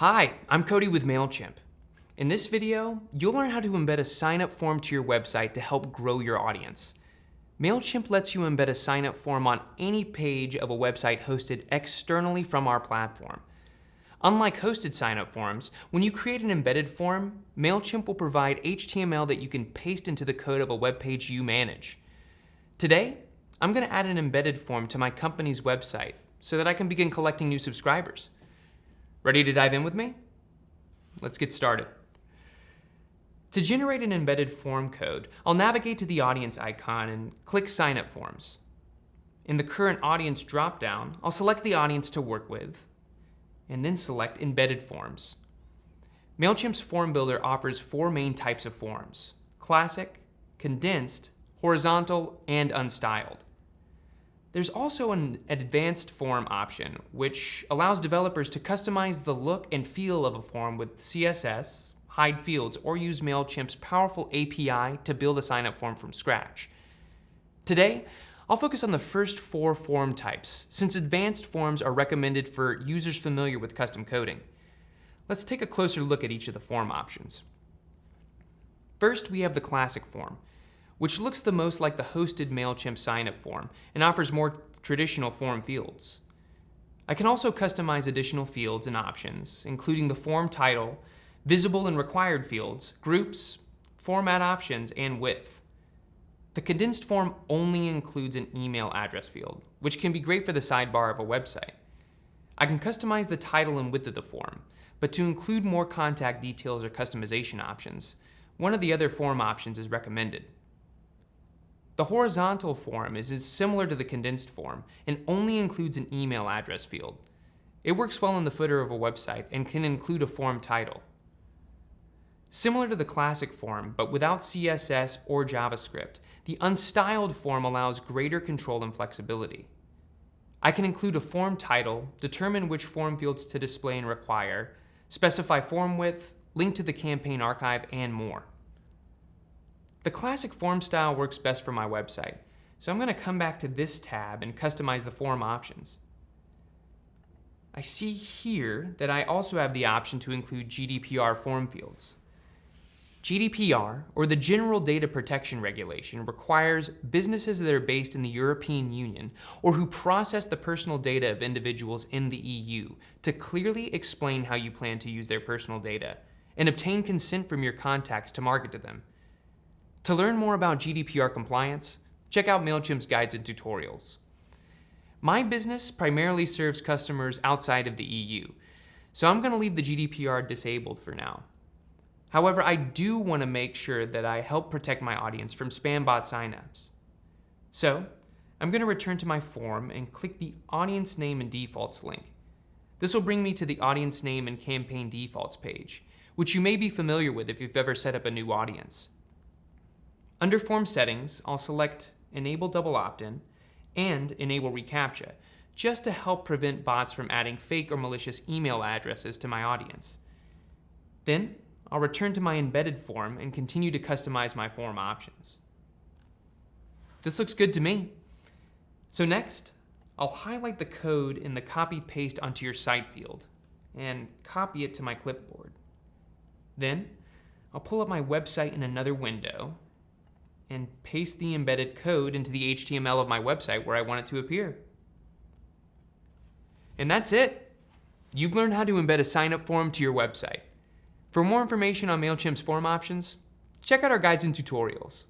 Hi, I'm Cody with Mailchimp. In this video, you'll learn how to embed a sign-up form to your website to help grow your audience. Mailchimp lets you embed a sign-up form on any page of a website hosted externally from our platform. Unlike hosted sign-up forms, when you create an embedded form, Mailchimp will provide HTML that you can paste into the code of a web page you manage. Today, I'm going to add an embedded form to my company's website so that I can begin collecting new subscribers. Ready to dive in with me? Let's get started. To generate an embedded form code, I'll navigate to the audience icon and click Sign Up Forms. In the Current Audience dropdown, I'll select the audience to work with, and then select Embedded Forms. Mailchimp's Form Builder offers four main types of forms: classic, condensed, horizontal, and unstyled. There's also an advanced form option, which allows developers to customize the look and feel of a form with CSS, hide fields, or use Mailchimp's powerful API to build a sign-up form from scratch. Today, I'll focus on the first four form types, since advanced forms are recommended for users familiar with custom coding. Let's take a closer look at each of the form options. First, we have the classic form, which looks the most like the hosted Mailchimp sign-up form and offers more traditional form fields. I can also customize additional fields and options, including the form title, visible and required fields, groups, format options, and width. The condensed form only includes an email address field, which can be great for the sidebar of a website. I can customize the title and width of the form, but to include more contact details or customization options, one of the other form options is recommended. The horizontal form is similar to the condensed form and only includes an email address field. It works well in the footer of a website and can include a form title. Similar to the classic form, but without CSS or JavaScript, the unstyled form allows greater control and flexibility. I can include a form title, determine which form fields to display and require, specify form width, link to the campaign archive, and more. The classic form style works best for my website, so I'm going to come back to this tab and customize the form options. I see here that I also have the option to include GDPR form fields. GDPR, or the General Data Protection Regulation, requires businesses that are based in the European Union or who process the personal data of individuals in the EU to clearly explain how you plan to use their personal data and obtain consent from your contacts to market to them. To learn more about GDPR compliance, check out Mailchimp's guides and tutorials. My business primarily serves customers outside of the EU, so I'm going to leave the GDPR disabled for now. However, I do want to make sure that I help protect my audience from spam bot signups. So, I'm going to return to my form and click the Audience Name and Defaults link. This will bring me to the Audience Name and Campaign Defaults page, which you may be familiar with if you've ever set up a new audience. Under Form Settings, I'll select Enable Double Opt-in and Enable reCAPTCHA, just to help prevent bots from adding fake or malicious email addresses to my audience. Then, I'll return to my embedded form and continue to customize my form options. This looks good to me. So next, I'll highlight the code in the Copy Paste onto your site field and copy it to my clipboard. Then, I'll pull up my website in another window and paste the embedded code into the HTML of my website where I want it to appear. And that's it. You've learned how to embed a sign-up form to your website. For more information on Mailchimp's form options, check out our guides and tutorials.